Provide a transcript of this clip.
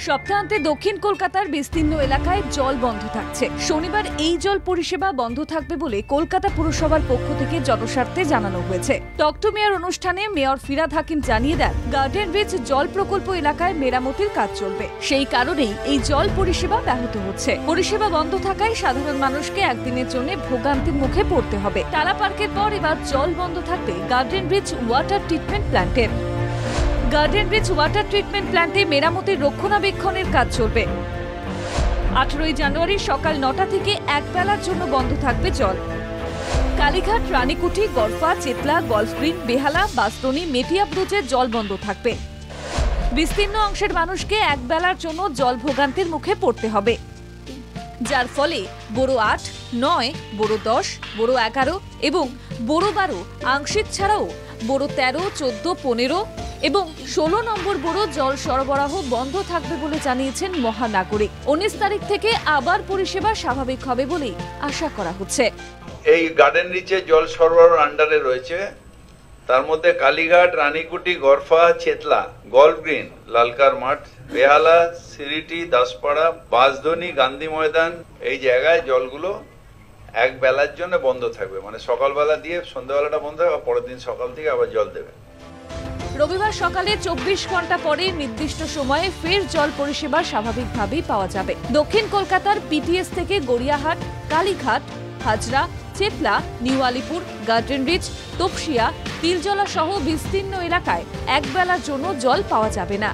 সপ্তাহান্তে দক্ষিণ কলকাতার বিস্তীর্ণ এলাকায় জল বন্ধ থাকছে। শনিবার এই জল পরিষেবা বন্ধ থাকবে বলে কলকাতা পুরসভার পক্ষ থেকে জনস্বার্থে জানানো হয়েছে। টক টু মেয়র অনুষ্ঠানে মেয়র ফিরাদ হাকিম জানিয়ে দেন, গার্ডেন রিচ জল প্রকল্প এলাকায় মেরামতির কাজ চলবে, সেই কারণেই এই জল পরিষেবা ব্যাহত হচ্ছে। পরিষেবা বন্ধ থাকায় সাধারণ মানুষকে একদিনের জন্য ভোগান্তির মুখে পড়তে হবে। টালা পার্কের পর এবার জল বন্ধ থাকবে গার্ডেন রিচ ওয়াটার ট্রিটমেন্ট প্ল্যান্টের। গার্ডেন রিচ ওয়াটার ট্রিটমেন্ট প্ল্যান্টে মেরামতির রক্ষণাবেক্ষণের কাজ চলবে। 18 জানুয়ারি সকাল 9টা থেকে একবেলার জন্য বন্ধ থাকবে জল। কালীঘাট, রানীকুঠি, গড়ফা, চেতলা, গলফ গ্রিন, বেহালা, বাস্তনি, মেটিয়া ব্রুজে জল বন্ধ থাকবে। বিস্তীর্ণ অংশের মানুষকে একবেলার জন্য জল ভোগান্তির মুখে পড়তে হবে, যার ফলে বড় 8, 9, বড় 10, বড় 11 এবং বড় 12 আংশিক ছাড়াও বড় 13, 14, 15 এবং 16 নম্বর বড় জল সরবরাহ বন্ধ থাকবে বলে জানিয়েছেন মহানাগরিক। 19 তারিখ থেকে আবার পরিষেবা স্বাভাবিক হবে বলে আশা করা হচ্ছে। এই গার্ডেন রিচে জল সরবরাহ আন্ডারে রয়েছে, তার মধ্যে কালীঘাট, রানীকুটি, গড়ফা, চেতলা, গলফ গ্রিন, লালকার মাঠ, বেহালা, সিরিটি, দাসপাড়া, বাঁশধনি, গান্ধী ময়দান, এই জায়গায় জলগুলো এক বেলার জন্য বন্ধ থাকবে। মানে সকালবেলা দিয়ে সন্ধ্যাবেলাটা বন্ধ হবে, পরের দিন সকাল থেকে আবার জল দেবে। রবিবার সকালে 24 ঘন্টা পরে নির্দিষ্ট সময়ে ফের জল পরিষেবা স্বাভাবিকভাবেই পাওয়া যাবে। দক্ষিণ কলকাতার পিটিএস থেকে Gariahat, Kalighat, Hazra, Chetla, new Alipore, garden reach, Topsia, Tiljala সহ বিস্তীর্ণ এলাকায় একবেলার জন্য জল পাওয়া যাবে না।